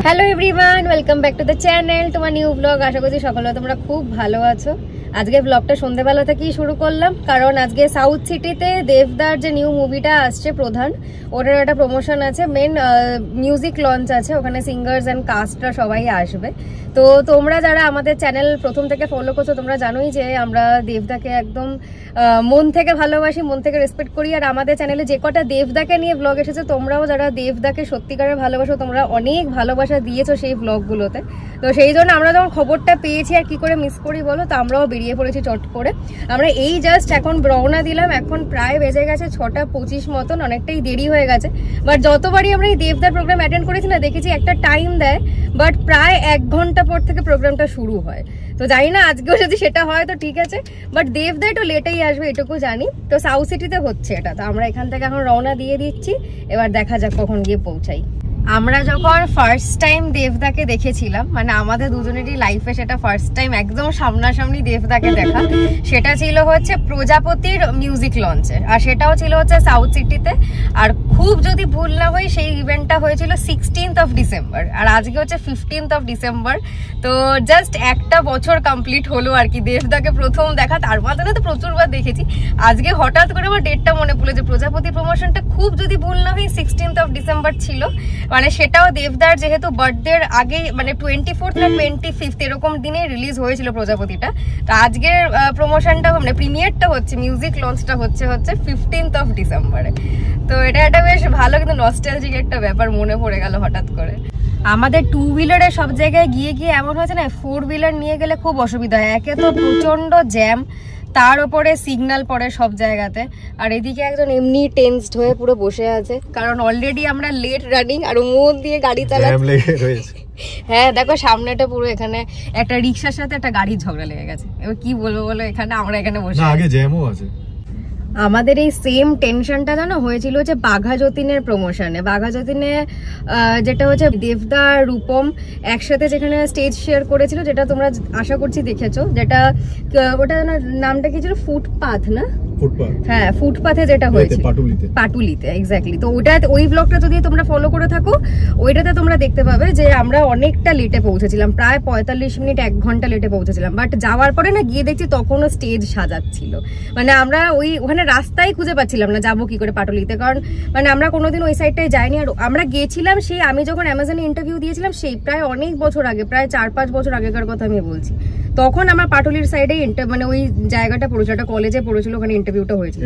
Hello everyone, welcome back to the channel, তোমার new blog. আশা করছি সকলে তোমরা খুব ভালো আছো। আজকে ব্লগটা সন্ধ্যেবেলা থেকেই শুরু করলাম, কারণ আজকে সাউথ সিটিতে দেবদার যে নিউ মুভিটা আসছে প্রধান, ওটার একটা প্রমোশন আছে, মেন মিউজিক লঞ্চ আছে, ওখানে সিঙ্গার্স অ্যান্ড কাস্টরা সবাই আসবে। তো তোমরা যারা আমাদের চ্যানেল প্রথম থেকে ফলো করছো তোমরা জানোই যে আমরা দেবদাকে একদম মন থেকে ভালোবাসি, মন থেকে রেসপেক্ট করি। আর আমাদের চ্যানেলে যে কটা দেবদাকে নিয়ে ব্লগ এসেছে, তোমরাও যারা দেবদাকে সত্যিকারের ভালোবাসো, তোমরা অনেক ভালোবাসা দিয়েছো সেই ব্লগগুলোতে। তো সেই জন্য আমরা যখন খবরটা পেয়েছি আর কি করে মিস করি বলো, তো আমরাও বেরিয়ে পড়েছি চট করে। আমরা এই জাস্ট এখন রওনা দিলাম, এখন প্রায় বেজে গেছে 6:25 মতন, অনেকটাই দেরি হয়ে গেছে। বাট যতবারই আমরা এই দেবদার প্রোগ্রাম অ্যাটেন্ড করেছি না, দেখেছি একটা টাইম দেয়, বাট প্রায় 1 ঘন্টা পর থেকে প্রোগ্রামটা শুরু হয়। তো জানি না আজকেও যদি সেটা হয় তো ঠিক আছে, বাট দেবদা একটু লেটেই আসবে এটুকু জানি। তো সাউথ সিটিতে হচ্ছে এটা, তো আমরা এখান থেকে এখন রওনা দিয়ে দিচ্ছি, এবার দেখা যাক কখন গিয়ে পৌঁছাই। আমরা যখন ফার্স্ট টাইম দেবদাকে দেখেছিলাম, মানে আমাদের দুজনেরই লাইফে সেটা ফার্স্ট টাইম একদম সামনাসামনি দেবদাকে দেখা, সেটা ছিল হচ্ছে প্রজাপতির মিউজিক লঞ্চে, আর সেটাও ছিল হচ্ছে সাউথ সিটিতে। আর খুব যদি ভুল না হয় সেই ইভেন্টটা হয়েছিল 16th of December, আর আজকে হচ্ছে 15th of December। তো জাস্ট একটা বছর কমপ্লিট হলো আর কি দেবদাকে প্রথম দেখা। তার মাঝে তো প্রচুরবার দেখেছি, আজকে হঠাৎ করে আমার ডেটটা মনে পড়লো যে প্রজাপতি প্রমোশনটা খুব যদি ভুল না হয় 16th of December ছিল, মানে সেটাও দেবদার যেহেতু বার্থডের আগে, মানে 24th না 25th এরকম দিনে রিলিজ হয়েছিল প্রজাপতিটা। তো আজকের প্রমোশনটা মানে প্রিমিয়ারটা হচ্ছে, মিউজিক লঞ্চটা হচ্ছে 15th of December। তো এটা একটা বেশ ভালো কিন্তু নস্টালজিক একটা ব্যাপার মনে পড়ে গেল হঠাৎ করে। আমাদের 2 হুইলারে সব জায়গায় গিয়ে গিয়ে এমন হয়েছে না, 4 হুইলার নিয়ে গেলে খুব অসুবিধা হয়। একে তো প্রচন্ড জ্যাম, তার উপরে সিগন্যাল পড়ে সব জায়গাতে, আর এদিকে একজন এমনি টেন্সড হয়ে পুরো বসে আছে, কারণ অলরেডি আমরা লেট রানিং, আর মন দিয়ে গাড়ি চালাচ্ছি। হ্যাঁ দেখো সামনেটা পুরো, এখানে একটা রিক্সার সাথে একটা গাড়ির ঝগড়া লেগে গেছে। এবার কি বলবো বলো, এখানে আমরা এখানে বসে আগে জ্যামও আছে। আমাদের এই সেম টেনশনটা জানো হয়েছিল হচ্ছে বাঘা যতীনের প্রমোশনে। বাঘা যতীনে যেটা হচ্ছে দেবদা রূপম একসাথে যেখানে স্টেজ শেয়ার করেছিল, যেটা তোমরা আশা করছি দেখেছো, যেটা ওটা নামটা কি ছিল, ফুটপাথ না? হ্যাঁ, ফুটপাথে যেটা হয়েছে পাটুলিতে, এক্স্যাক্টলি। তো ওটা, ওই ব্লগটা যদি তোমরা ফলো করে থাকো, ওইটাতে তোমরা দেখতে পাবে যে আমরা অনেকটা লেটে পৌঁছেছিলাম, প্রায় 45 মিনিট 1 ঘন্টা লেটে পৌঁছেছিলাম। বাট যাওয়ার পরে না গিয়ে দেখছি তখনও স্টেজ সাজাচ্ছিল, মানে আমরা ওখানে রাস্তায় খুঁজে পাচ্ছিলাম না যাবো কি করে পাটুলিতে, কারণ মানে আমরা কোনোদিন ওই সাইডটায় যাইনি। আর আমরা গেছিলাম সেই, আমি যখন অ্যামাজনে ইন্টারভিউ দিয়েছিলাম সেই প্রায় অনেক বছর আগে, প্রায় 4-5 বছর আগেকার কথা আমি বলছি, তখন আমার পাটুলির সাইডে মানে ওই জায়গাটা পড়েছিল, একটা কলেজে পড়েছিল, ওখানে ইন্টারভিউটা হয়েছিল।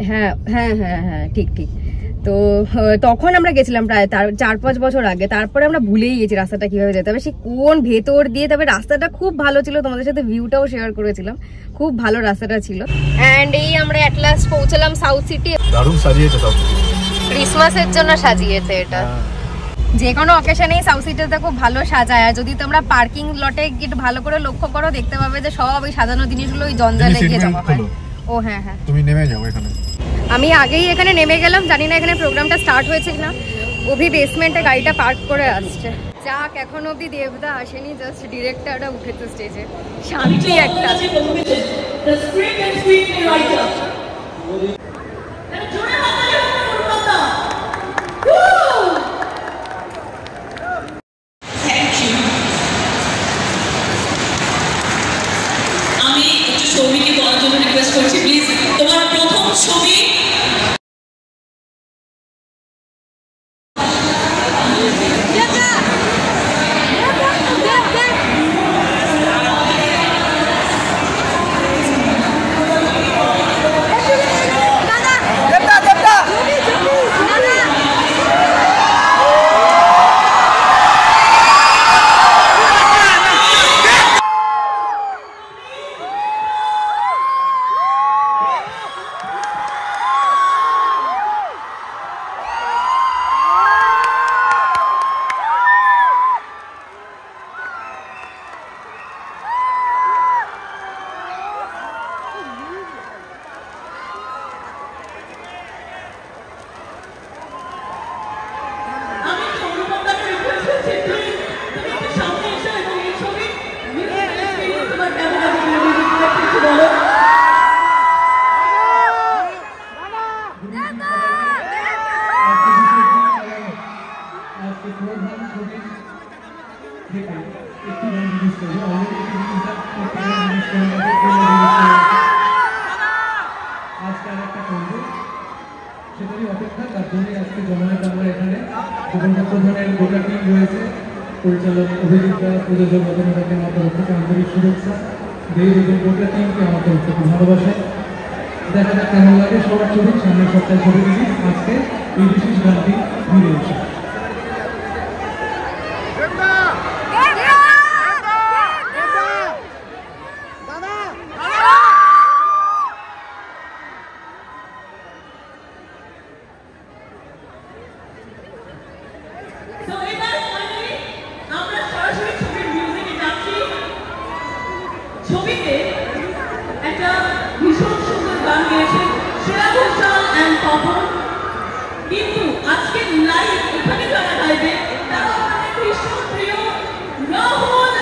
হ্যাঁ হ্যাঁ হ্যাঁ হ্যাঁ, ঠিক ঠিক। তো তখন আমরা গেছিলাম প্রায় 4-5 বছর আগে। তারপরে আমরা ভুলেই গেছি রাস্তাটা কিভাবে যেতে হবে, সেই কোন ভেতর দিয়ে। তবে রাস্তাটা খুব ভালো ছিল, তোমাদের সাথে ভিউটাও শেয়ার করেছিলাম, খুব ভালো রাস্তাটা ছিল। এন্ড এই আমরা এট লাস্ট পৌঁছলাম সাউথ সিটি। দারুণ সাজিয়েছে সাউথ সিটি, ক্রিসমাসের জন্য সাজিয়েছে এটা। যে কোনো অকেশনেই সাউথ সিটিতে খুব ভালো সাজায়। আর যদি তোমরা পার্কিং লটে একটু ভালো করে লক্ষ্য করো, দেখতে পাবে যে সব ওই সাজানো জিনিসগুলো ওই জঞ্জালে গিয়ে জমা হয়। ও হ্যাঁ হ্যাঁ, তুমি নেমে যাও এখানে। আমি আগেই এখানে নেমে গেলাম, জানি না এখানে প্রোগ্রামটা স্টার্ট হয়েছে কিনা। অভি বেসমেন্টে গাড়িটা পার্ক করে আসছে। যাক, এখন অব্দি দেবদা আসেনি, জাস্ট ডিরেক্টরটা উঠেছে স্টেজে, শান্তি একটা। ধরে আজকে জমায়েত আমরা এখানে প্রধানের গোটা টিম রয়েছে, পরিচালক অভিজিৎ, প্রযোজক রতনাকে আমার তরফ থেকে আন্তরিক শুভেচ্ছা, দেব এবং গোটা টিমকে আমার তরফ থেকে ভালোবাসা। দেখা যাক কেমন লাগে সবার ছবি, সামনের সপ্তাহে ছবি রিলিজ। আজকে এই বিশেষ গানটি ফিরে এসে ছবিতে একটা ভীষণ সুন্দর গান গেয়েছেন শ্রেয়া ঘোষাল অ্যান্ড তপন, কিন্তু আজকে লাইভ এখানে যারা গাইবে তারা আমাদের ভীষণ প্রিয় রাহুল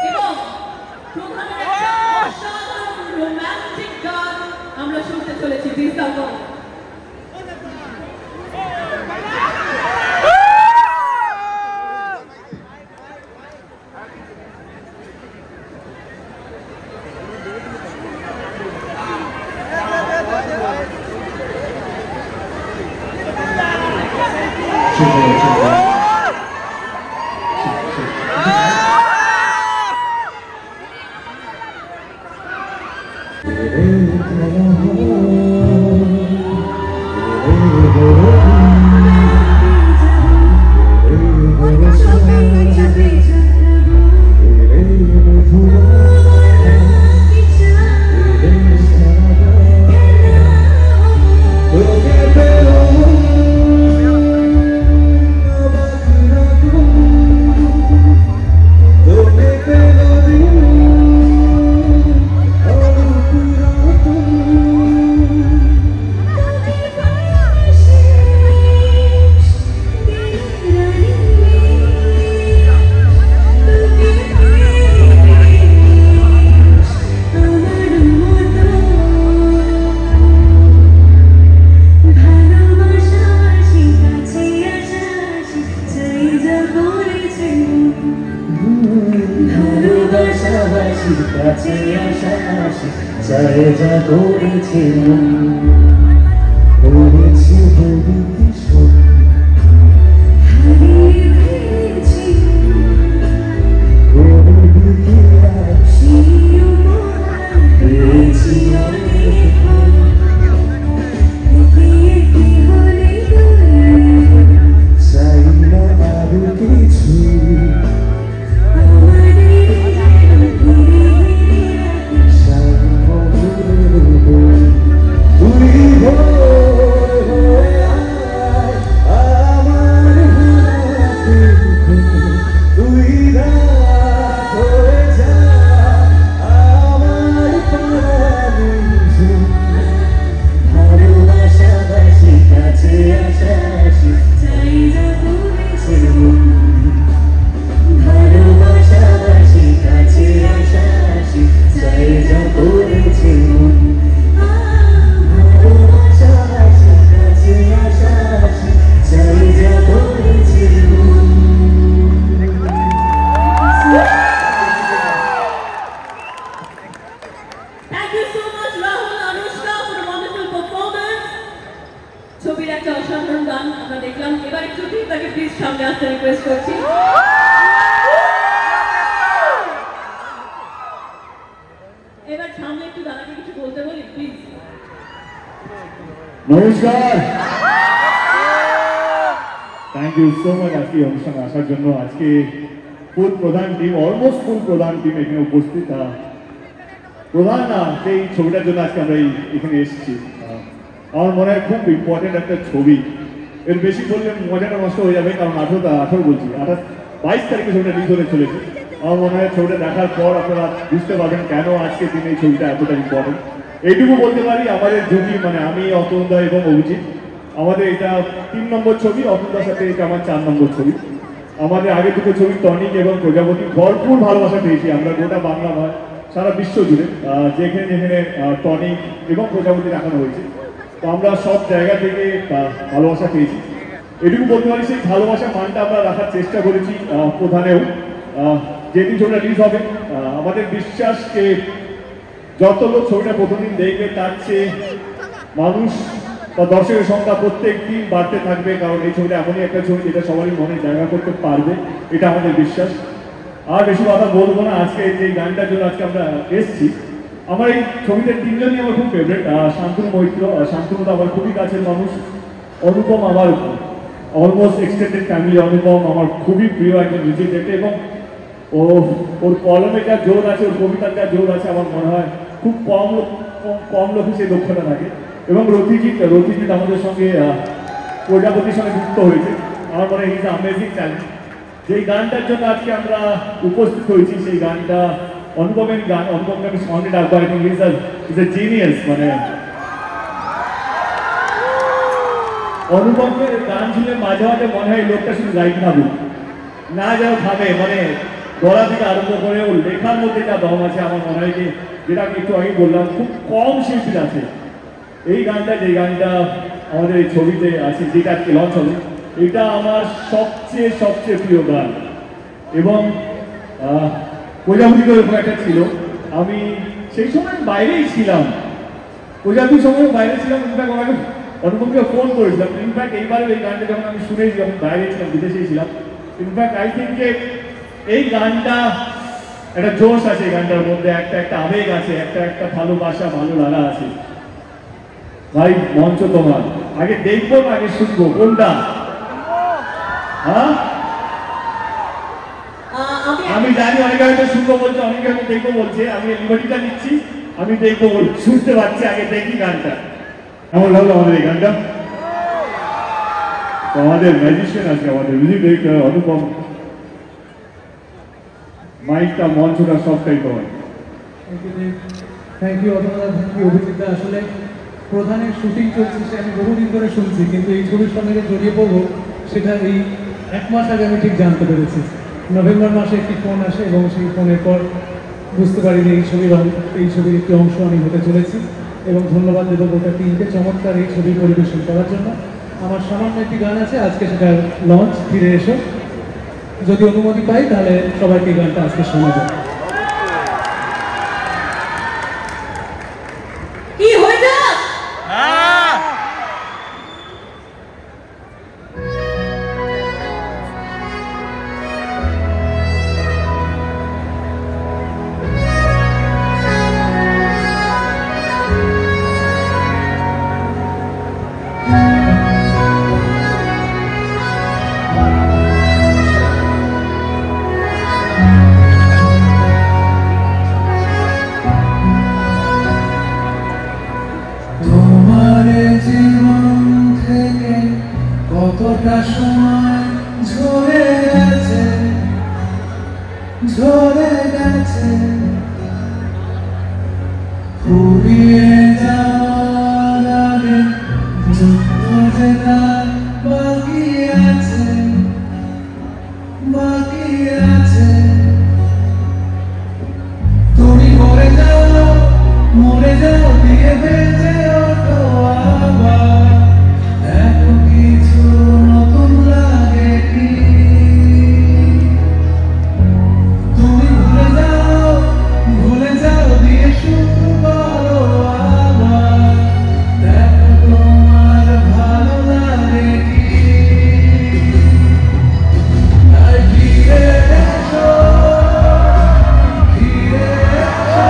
এবং প্রধানের একটা অসাধারণ রোম্যান্টিক গান আমরা শুনতে চলেছি। প্লিজ দাও ছবির একটা অসাধারণ গান আমরা দেখলাম। এবার একটু তাকে প্লিজ সামনে আসতে রিকোয়েস্ট করছি। এবার সামনে একটু দাদাকে কিছু বলতে বলি প্লিজ। নমস্কার, থ্যাংক ইউ সো মাচ আজকে অনুষ্ঠানে আসার জন্য। আজকে ফুল প্রধান টিম, অলমোস্ট ফুল প্রধান টিম এখানে উপস্থিত। প্রধান সেই ছবিটার জন্য আজকে আমরা এখানে এসেছি। আমার মনে হয় খুব ইম্পর্টেন্ট একটা ছবি, এর বেশি বললে মজাটা নষ্ট হয়ে যাবে, কারণ 18 বলছি 22 তারিখে ছবিটা রিলিজ হতে চলেছে। আমার মনে হয় ছবিটা দেখার পর আপনারা বুঝতে পারবেন কেন আজকে দিনে এই ছবিটা এতটা ইম্পর্টেন্ট। এইটুকু বলতে পারি, আমাদের জুটি মানে আমি, অতনুদা এবং অভিজিৎ, আমাদের এটা 3 নম্বর ছবি। অতনুদার সাথে এটা আমার 4 নম্বর ছবি। আমাদের আগে দুটো ছবি টনিক এবং প্রজাপতি ভরপুর ভালোবাসা পেয়েছি আমরা, গোটা বাংলা নয় সারা বিশ্ব জুড়ে, যেখানে যেখানে টনিক এবং প্রজাপতি দেখানো হয়েছে। তো আমরা সব জায়গা থেকে ভালোবাসা পেয়েছি। এটুকু বলতে পারি, সেই ভালোবাসার মানটা আমরা রাখার চেষ্টা করেছি প্রধানেও। যেদিন ছবিটা রিলিজ হবে আমাদের বিশ্বাস যে যত লোক ছবিটা প্রথমদিন দেখবে তার চেয়ে মানুষ বা দর্শকের সংখ্যা প্রত্যেক দিন বাড়তে থাকবে, কারণ এই ছবিটা এমনই একটা ছবি যেটা সবারই মনে জায়গা করতে পারবে, এটা আমাদের বিশ্বাস। আর বেশি কথা বলবো না, আজকে যে গানটার জন্য আজকে আমরা এসেছি, আমার এই ছবিতে তিনজনই আমার খুব ফেভারিট। শান্তনু মৈত্র, শান্তনু তো আমার খুবই কাছের মানুষ। অনুপম আমার অলমোস্ট এক্সটেন্ডেড ফ্যামিলি। অনুপম আমার খুবই প্রিয় একজন মিউজিক ডিরেক্টর, এবং ওর কলমে যা জোর আছে, ওর কবিতার যা জোর আছে, আমার মনে হয় খুব কম লোকই সেই দক্ষতা থাকে। এবং রথিজিৎ আমাদের সঙ্গে প্রজাপতির সঙ্গে যুক্ত হয়েছে। আমার মনে হয় ইজ অ্যামেজিং ট্যালেন্ট। যেই গানটার জন্য আজকে আমরা উপস্থিত হয়েছি সেই গানটা অনুপমের গান। অনুপমকে আমি সঙ্গে ডাকবো, I think is a genius. মানে অনুপমের গান শুনে মাঝে মাঝে মনে হয় লোকটা শুধু গাইতে থাকুক, না যেন ভাবে, মানে গলা থেকে আরম্ভ করে ওর লেখার মধ্যে যা দম আছে, আমার মনে হয় যে যেটা আমি একটু আগে বললাম, খুব কম শিল্পী আছে এই গানটা, যে গানটা আমাদের এই ছবিতে আছে, যেটা আজকে লঞ্চ হবে, এটা আমার সবচেয়ে প্রিয় গান। এবং প্রজাপতি এরকম একটা ছিল, আমি সেই সময় বাইরেই ছিলাম, প্রজাপতির সময় বাইরে ছিলাম। ইনফ্যাক্ট আমাকে অনুপমকে ফোন করেছিলাম। ইনফ্যাক্ট এইবারে এই গানটা যখন আমি শুনেছি, আমি বাইরে ছিলাম, বিদেশেই ছিলাম। ইনফ্যাক্ট আই থিঙ্ক যে এই গানটা একটা জোশ আছে, এই গানটার মধ্যে একটা আবেগ আছে, একটা ভালোবাসা, ভালো লাগা আছে। ভাই মঞ্চ তোমার, আগে দেখবো না আগে শুনবো, কোনটা? হ্যাঁ, আমি জানি অনেকে হয়তো শুনবো বলছে, অনেকে হয়তো দেখবো বলছে। আমি লিবার্টিটা নিচ্ছি, আমি দেখবো শুনতে পাচ্ছি, আগে দেখি গানটা কেমন লাগলো আমাদের এই গানটা। আমাদের ম্যাজিশিয়ান আছে, আমাদের মিউজিক ডিরেক্টর অনুপম। মাইকটা, মঞ্চটা সবটাই তোমার। থ্যাংক ইউ অধুনা, থ্যাংক ইউ অভিজিৎদা। আসলে প্রধানের শুটিং চলছে, সে আমি বহুদিন ধরে শুনছি, কিন্তু এই ছবির সঙ্গে জড়িয়ে পড়বো সেটা এই 1 মাস আগে আমি ঠিক জানতে পেরেছি। নভেম্বর মাসে একটি ফোন আসে এবং সেই ফোনের পর বুঝতে পারি যে এই ছবির একটি অংশ আমি হতে চলেছি। এবং ধন্যবাদ দেবো গোটা টিমকে চমৎকার এই ছবি পরিবেশন করার জন্য। আমার সামান্য একটি গান আছে, আজকে সেটা লঞ্চ, ফিরে এসো। যদি অনুমতি পাই তাহলে সবাইকে এই গানটা আজকে শোনা যায়। কি হয়ে যা কতটা সময় ঝরে গেছে ফুরিয়ে যাওয়ার আগে যুদ্ধ যেটা বাকি আছে তুমি মরে যাও দিয়ে বেঁচে ওঠো আবার। এত কিছু নতুন লাগে কি তুমি ভুলে যাও দিয়ে শুরু করো আবার। দেখো তোমার ভালো লাগে কি আর ফিরে এসো ফিরে এসো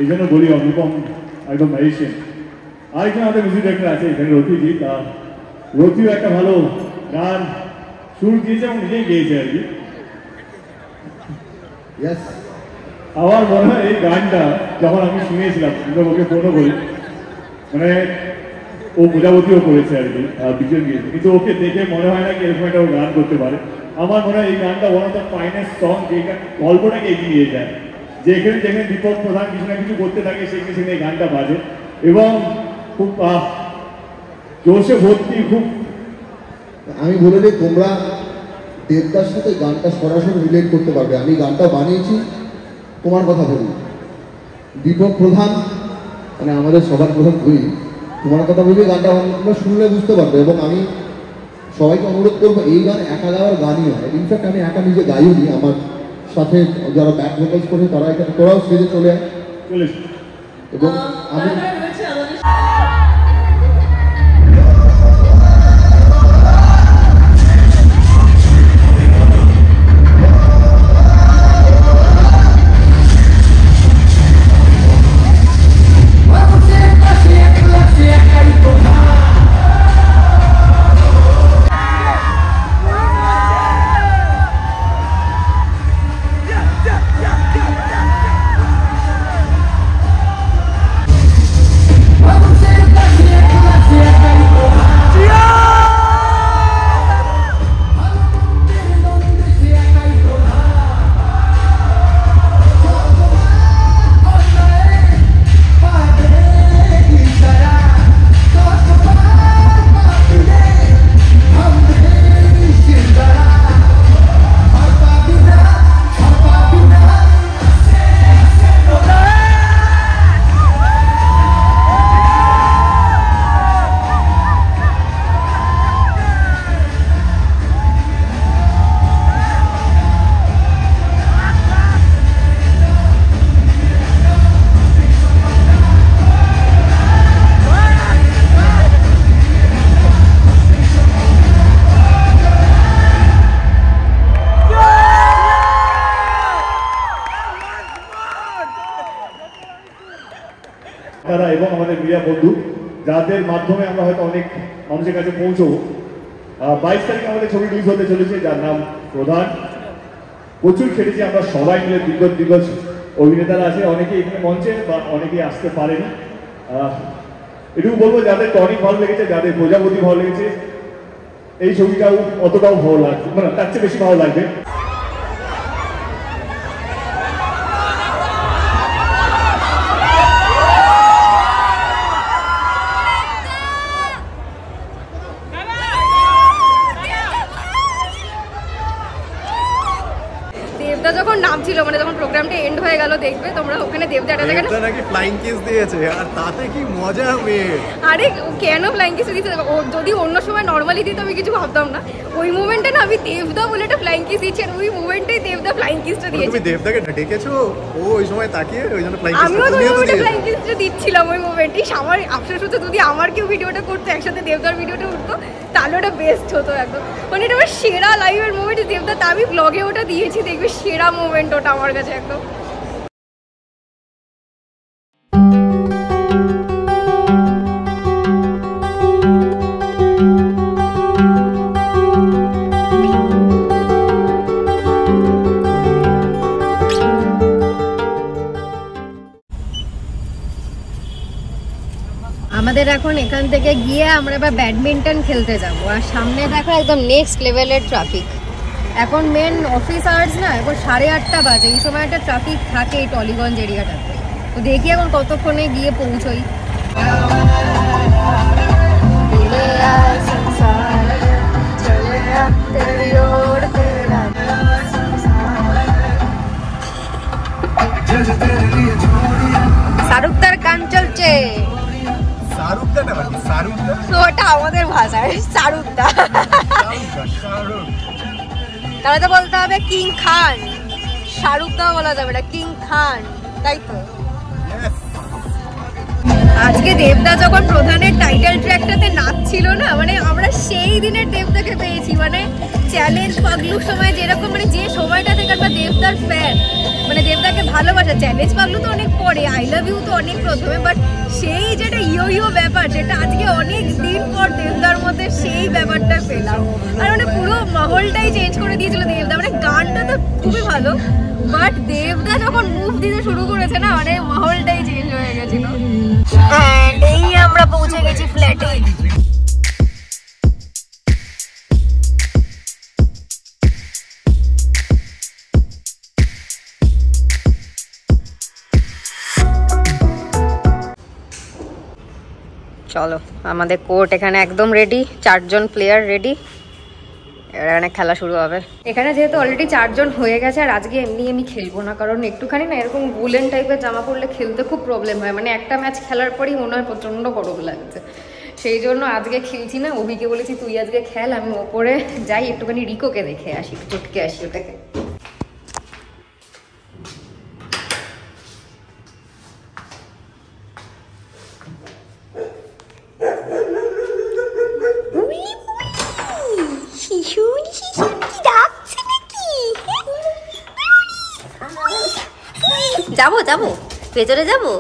এই জন্য বলি অনুপম একদম ম্যাজিশিয়ান। আরেকজন আমাদের মিউজিক ডাইরেক্টর আছে এখানে রতিজি, তা রতিও একটা ভালো গান সুর দিয়েছে এবং নিজেই গেয়েছে আর কি। আমার মনে হয় এই গানটা যখন আমি শুনিয়েছিলাম ওকে ফোনও করি, মানে ও প্রজাপতিও করেছে আর কি বিজন গিয়েছে, কিন্তু ওকে দেখে মনে হয় না কি এরকম একটা ও গান করতে পারে। আমার মনে হয় এই গানটা one of the finest song, যে গল্পটাকে এগিয়ে নিয়ে যায়, যেখানে যেখানে দীপক প্রধান কিছু না কিছু করতে থাকে সেখানে সেখানে এই গানটা বাজে এবং খুব জোশে ভর্তি। খুব আমি বলে দিই তোমরা দেবদার সাথে গানটা সরাসরি রিলেট করতে পারবে। আমি গানটা বানিয়েছি তোমার কথা বলি, দীপক প্রধান মানে আমাদের সবার প্রধান তুই, তোমার কথা বলি গানটা তোমরা শুনলে বুঝতে পারবে। এবং আমি সবাইকে অনুরোধ করবো, এই গান একা গাওয়ার গানই হয়। ইনফ্যাক্ট আমি একা নিজে গাইও নি, আমার সাথে যারা ব্যাক ভোকালস করে তারা এখানে, তোরাও স্টেজে চলে আয়। এবং আমি এবং আমাদের মিডিয়া বন্ধু যাদের মাধ্যমে আমরা হয়তো অনেক মানুষের কাছে পৌঁছবো। 22 তারিখে আমাদের ছবি রিলিজ হতে চলেছে, যার নাম প্রধান। প্রচুর খেটেছি আমরা সবাই মিলে, দিগ্গজ অভিনেতারা আছে, অনেকে এখানে মঞ্চে বা অনেকেই আসতে পারেনি। এটুকু বলবো যাদের টনিক ভালো লেগেছে, যাদের প্রজাপতি ভালো লেগেছে, এই ছবিটাও অতটাও ভালো লাগবে, মানে তার চেয়ে বেশি ভালো লাগবে। দেবদা যখন নাম ছিল, মানে যখন প্রোগ্রামটা এন্ড হয়ে গেল, দেখবে তোমরা ওখানে দেবদাটা দেখে নাকি ফ্লাইং কিস দিয়েছে, আর তাতে কি মজা হবে। আরে কেন ফ্লাইং কিস দিতে, যদি অন্য সময় নর্মালি দিত আমি কিছু ভাবতাম না, ওই মোমেন্টে না আমি দেবদা বলে একটা ফ্লাইং কিস দিচ্ছি, আর ওই মোমেন্টেই দেবদা ফ্লাইং কিসটা দিয়েছে। তুমি দেবদাকে ডেকেছো, ও ওই সময় তাকিয়ে ওই জন্য ফ্লাইং কিস আমিও তো ওই মোমেন্টে ফ্লাইং কিসটা দিচ্ছিলাম ওই মোমেন্টে। আমার আফসোস হতো যদি আমার কেউ ভিডিওটা করতো, একসাথে দেবদার ভিডিওটা উঠতো, তাহলে ওটা বেস্ট হতো একদম। মানে এটা আমার সেরা লাইভের মোমেন্ট দেবদা, তা আমি ব্লগে ওটা দিয়েছি, দেখবে সেরা মোমেন্ট ওটা আমার কাছে একদম। আমাদের এখন এখান থেকে গিয়ে আমরা এবার ব্যাডমিন্টন খেলতে যাব, আর সামনে দেখো একদম নেক্সট লেভেলের ট্রাফিক। এখন মেন অফিস আওয়ার্স না, এখন 8:30 বাজে, এই সময় একটা ট্রাফিক থাকে এই টলিগঞ্জ এরিয়াটাতে। তো দেখি এখন কতক্ষণে গিয়ে পৌঁছই। শাহরুখদার গান চলছে। ওটা আমাদের ভাষায় শাহরুখদা, তাহলে তো বলতে হবে কিং খান, শাহরুখদা বলা যাবে না, কিং খান, তাই তো। আজকে দেবদা যখন প্রধানের টাইটেল ট্র্যাকটাতে নাচছিল না, মানে আমরা সেই দিনের দেবদাকে পেয়েছি। মানে চ্যালেঞ্জ পাগলুর সময় যেরকম, মানে যে সময়টা থেকে আমরা দেবদার ফ্যান, মানে দেবদাকে ভালোবাসা। চ্যালেঞ্জ পাগলু তো অনেক পরে, আই লাভ ইউ তো অনেক প্রথমে, বাট সেই যেটা ইয়ো ব্যাপার, যেটা আজকে অনেক দিন পর দেবদার মধ্যে সেই ব্যাপারটা পেলাম। আর মানে পুরো মাহলটাই চেঞ্জ করে দিয়েছিল দেবদা। মানে গানটা তো খুবই ভালো, বাট দেবদা যখন মুভ দিতে শুরু করেছে না, মানে মাহলটাই চেঞ্জ হয়ে গেছিল। এই আমরা পৌঁছে গেছি ফ্ল্যাটে। চলো, আমাদের কোর্ট এখানে একদম রেডি, 4 জন প্লেয়ার রেডি, এখানে খেলা শুরু হবে। এখানে যেহেতু অলরেডি 4 জন হয়ে গেছে, আর আজকে এমনি আমি খেলবো না, কারণ একটুখানি না এরকম গোলেন টাইপের জামা পরলে খেলতে খুব প্রবলেম হয়। মানে একটা ম্যাচ খেলার পরেই মনে হয় প্রচণ্ড গরম লাগছে, সেই জন্য আজকে খেলছি না। অভিকে বলেছি তুই আজকে খেল, আমি ওপরে যাই একটুখানি রিকোকে দেখে আসি, চটকে আসি ওটাকে। যাবো যাবো ভেতরে যাবো,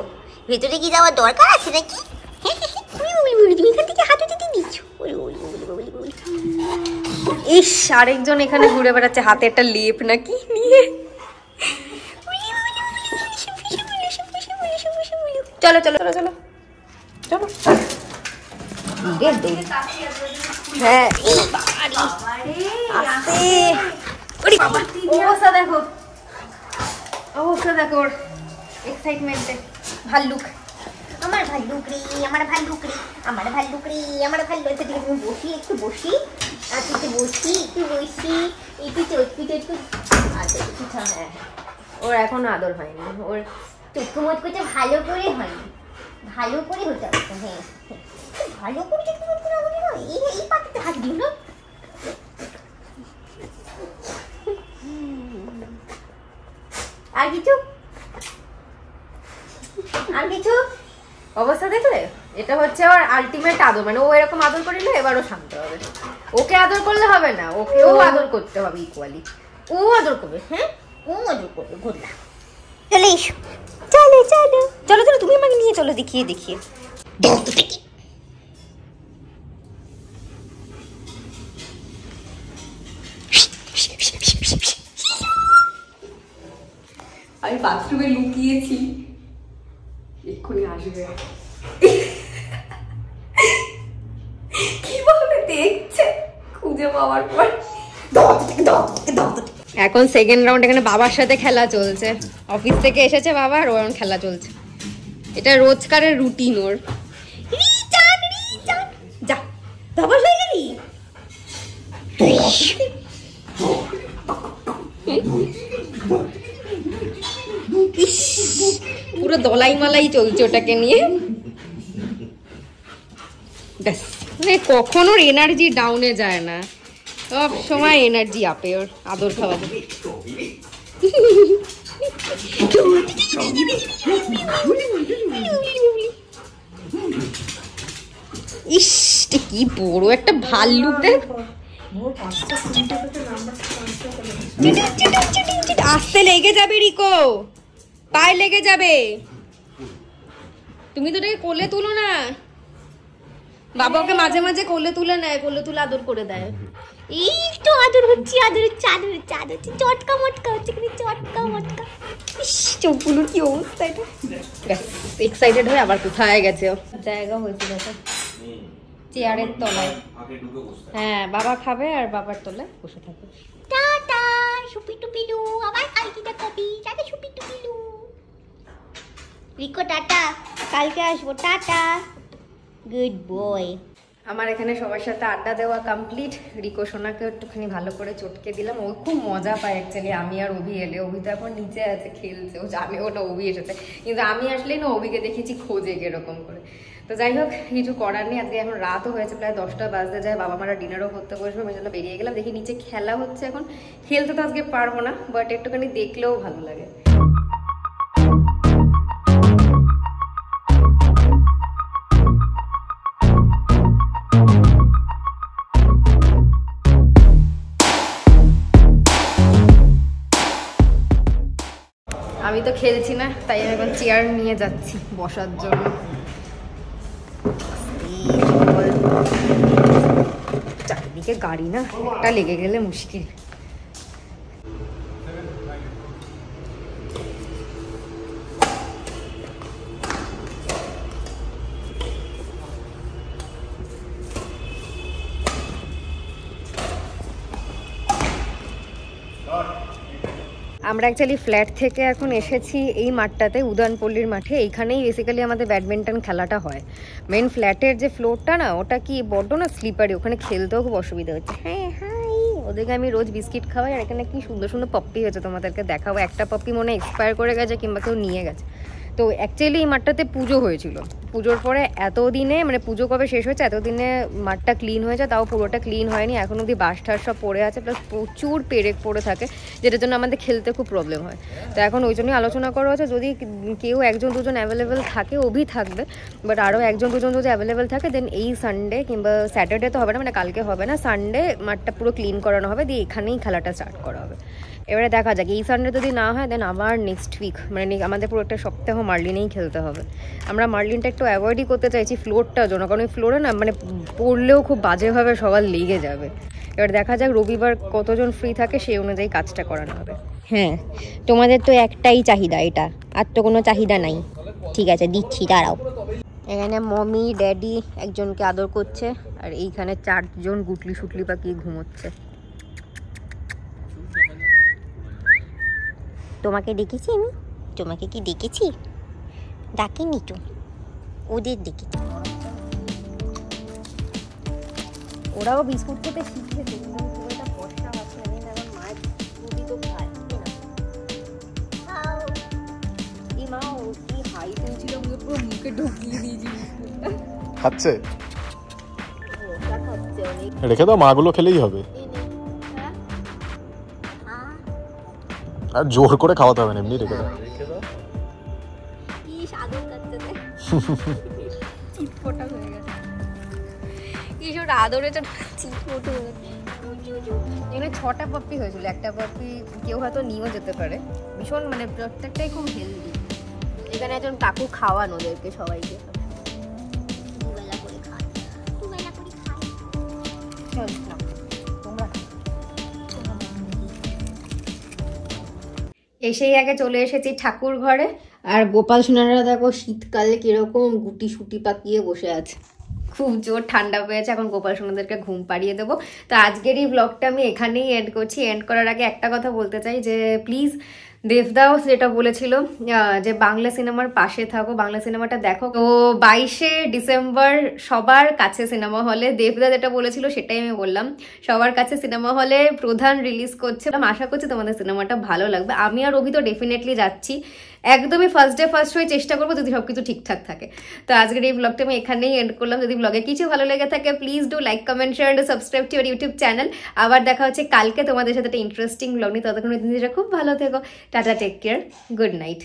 ভেতরে কি যাওয়ার দরকার আছে নাকি? তুমি এখান থেকে হাতে দিতে দিচ্ছ। ইস, আরেকজন এখানে ঘুরে বেড়াচ্ছে, হাতে একটা লেপ নাকি নিয়ে। চলো চলো চলো চলো চলো। হ্যাঁ, অবস্থা দেখো, অবস্থা দেখো ওর এক্সাইটমেন্টে। ভাল্লুক, আমার ভাল্লুক রে, আমার ভাল্লুক রে, আমার ভাল্লুক রে, আমার ভাল্লুক। তুমি বসি, একটু বসি, আচ্ছা একটু বসি, একটু বসি, একটু চটকু চটকু। আচ্ছা কিছু, হ্যাঁ ওর এখনো আদর হয়নি, ওর চটকু মটকুটা ভালো করে হয়নি, ভালো করে হতে হবে। হ্যাঁ ভালো করে চটকু মটকু না হলে নয়। এই পাতাতে হাত দিও না। আর কিছু, আর কিছু অবস্থা দেখলে, এটা হচ্ছে ওর আলটিমেট আদর। মানে ও এরকম আদর করিলে এবারও শান্ত হবে। ওকে আদর করলে হবে না, ওকেও আদর করতে হবে ইকুয়ালি। ও আদর করবে, হ্যাঁ ও আদর করবে। ঘুরলা, চলে এসো, চলো চলো চলো চলো, তুমি আমাকে নিয়ে চলো, দেখিয়ে দেখিয়ে। আমি বাথরুমে লুকিয়েছি, এক্ষুনি আসবে। কিভাবে দেখছে খুঁজে পাওয়ার পর। এখন সেকেন্ড রাউন্ড এখানে বাবার সাথে খেলা চলছে। অফিস থেকে এসেছে বাবা আর ওর খেলা চলছে। এটা রোজকারের রুটিন ওর। যা বাবা হয়ে গেলি। পুরো দলাই মালাই চলছে ওটাকে নিয়ে। ব্যাস, মানে কখনো এনার্জি ডাউনে যায় না, সব সময় এনার্জি আপে ওর আদর খাওয়া যাবে। ইস কি বড় একটা ভাল্লুক দেখ। আসতে লেগে যাবে রিকো, পায়ে লেগে যাবে। তুমি তো এটাকে কোলে তুলো না। বাবাকে মাঝে মাঝে কোলে তুলে নেয়, কোলে তুলে আদর করে দেয়। এই তো আদর হচ্ছে, আদর হচ্ছে, আদর হচ্ছে, আদর হচ্ছে, চটকা মটকা হচ্ছে, কিন্তু চটকা মটকা। ইস চোখগুলোর কি অবস্থা এটা। এক্সাইটেড হয়ে আবার কোথায় গেছে ও। জায়গা হয়েছিল চেয়ারের তলায়। হ্যাঁ বাবা খাবে আর বাবার তলায় বসে থাকবে। টাটা সুপি টুপিলু, আবার কালকে দেখাবি। টাটা সুপি টুপিলু। রিকো টাটা, কালকে আসবো। Tata, good boy. আমার এখানে সবার সাথে আড্ডা দেওয়া কমপ্লিট। রিকো সোনাকে একটুখানি ভালো করে চটকে দিলাম। ও খুব মজা পায় অ্যাকচুয়ালি আমি আর অভি এলে। অভি তো এখন নিচে আছে খেলছে, ও জানে ওটা অভি এসেছে, কিন্তু আমি আসলেই না অভিকে দেখেছি খোঁজে এরকম করে। তো যাই হোক কিছু করার নেই। আজকে এখন রাতও হয়েছে, প্রায় 10টা বাজতে যায়। বাবা মারা ডিনারও করতে বসবে, আমি জন্য বেরিয়ে গেলাম। দেখি নিচে খেলা হচ্ছে এখন। খেলতে তো আজকে পারবো না, বাট একটুখানি দেখলেও ভালো লাগে। আমি তো খেলছি না, তাই আমি এখন চেয়ার নিয়ে যাচ্ছি বসার জন্য। চারিদিকে গাড়ি না, একটা লেগে গেলে মুশকিল। আমরা অ্যাকচুয়ালি ফ্ল্যাট থেকে এখন এসেছি এই মাঠটাতে, উদানপল্লীর মাঠে। এইখানেই বেসিক্যালি আমাদের ব্যাডমিন্টন খেলাটা হয়। মেন ফ্ল্যাটের যে ফ্লোরটা না, ওটা কি বড্ড না স্লিপারি, ওখানে খেলতেও খুব অসুবিধা হচ্ছে। হ্যাঁ হাই, ওদেরকে আমি রোজ বিস্কিট খাওয়াই। আর এখানে কি সুন্দর সুন্দর পপ্পি হয়েছে, তোমাদেরকে দেখাবো। একটা পপ্পি মনে এক্সপায়ার করে গেছে কিংবা কেউ নিয়ে গেছে। তো অ্যাকচুয়ালি এই মাঠটাতে পুজো হয়েছিল। পুজোর পরে এতদিনে, মানে পুজো কবে শেষ হয়েছে, এতদিনে মাঠটা ক্লিন হয়েছে, তাও পুরোটা ক্লিন হয়নি। এখন অবধি বাঁশ ঠাস সব পড়ে আছে, প্লাস প্রচুর পেরেক পড়ে থাকে, যেটার জন্য আমাদের খেলতে খুব প্রবলেম হয়। তো এখন ওই জন্যই আলোচনা করা হচ্ছে, যদি কেউ একজন দুজন অ্যাভেলেবেল থাকে, অভি থাকবে, বাট আরও একজন দুজন যদি অ্যাভেলেবেল থাকে, দেন এই সানডে কিংবা স্যাটারডে তো হবে না, মানে কালকে হবে না, সানডে মাঠটা পুরো ক্লিন করানো হবে, দিয়ে এখানেই খেলাটা স্টার্ট করা হবে। এবারে দেখা যাক, এই সানডে যদি না হয় দেন আবার নেক্সট উইক, মানে আমাদের পুরো একটা সপ্তাহ মার্লিনেই খেলতে হবে। আমরা মার্লিনটা একটু অ্যাভয়েডই করতে চাইছি ফ্লোরটার জন্য, কারণ ওই ফ্লোরে না মানে পড়লেও খুব বাজেভাবে সবার লেগে যাবে। এবার দেখা যাক রবিবার কতজন ফ্রি থাকে, সেই অনুযায়ী কাজটা করানো হবে। হ্যাঁ, তোমাদের তো একটাই চাহিদা এটা, আর তো কোনো চাহিদা নাই। ঠিক আছে, দিচ্ছি, দাঁড়াও। এখানে মমি ড্যাডি একজনকে আদর করছে, আর এইখানে 4 জন গুটলি সুটলি পাকিয়ে ঘুমোচ্ছে। তোমাকে ডেকেছি আমি? তোমাকে কি ডেকেছি? ডাকিনি তো, ওদের ডেকেছি। ওরাও বিস্কুট খেতে শিখেছে, এটা বর্ষা আছে, এখন মায়ের দুধই তো খায় না। এই মা ও কি হাই তুলছিল, পুরো মুখে ঢুকিয়ে দিয়েছি। খাচ্ছে, রেখে দাও, মাগুলো খেলেই হবে। আর জোর করে খাওয়াতে হবে না, এমনি রেখে দাও। চিটফোটা হয়ে গেছে, কিশোর আদরে চিটফোট হয়ে গেছে। এখানে 6টা পপ্পি হয়েছিল, একটা পপ্পি কেউ হয়তো নিয়েও যেতে পারে। ভীষণ মানে প্রত্যেকটাই খুব হেলদি। এখানে একজন কাকু খাওয়ান ওদেরকে সবাইকে। দুবেলা করে খাই, দুবেলা করে খাই। চল না তোমরা এসেই আগে চলে এসেছি ঠাকুর ঘরে। আর গোপাল সোনারা দেখো শীতকালে কিরকম গুটি সুটি পাকিয়ে বসে আছে, খুব জোর ঠান্ডা পেয়েছে। এখন গোপাল সোনাদেরকে ঘুম পাড়িয়ে দেবো। তো আজকের এই ব্লগটা আমি এখানেই এন্ড করছি। এন্ড করার আগে একটা কথা বলতে চাই যে প্লিজ দেবদাও যেটা বলেছিল যে বাংলা সিনেমার পাশে থাকো, বাংলা সিনেমাটা দেখো। তো 22শে ডিসেম্বর সবার কাছে সিনেমা হলে, দেবদা যেটা বলেছিল সেটাই আমি বললাম, সবার কাছে সিনেমা হলে প্রধান রিলিজ করছে। আশা করছি তোমাদের সিনেমাটা ভালো লাগবে। আমি আর অভি তো ডেফিনেটলি যাচ্ছি, একদমই ফার্স্ট ডে ফার্স্ট হয়ে চেষ্টা করবো যদি সবকিছু ঠিকঠাক থাকে। তো আজকের এই ব্লগটা আমি এখানেই এন্ড করলাম। যদি ব্লগে কিছু ভালো লেগে থাকে please do like, comment, share and subscribe to our YouTube channel. আবার দেখা হচ্ছে কালকে তোমাদের সাথে একটা ইন্টারেস্টিং ব্লগ নিয়ে। ততক্ষণ নিজেরা খুব ভালো থেকো। Tata, take care, good night.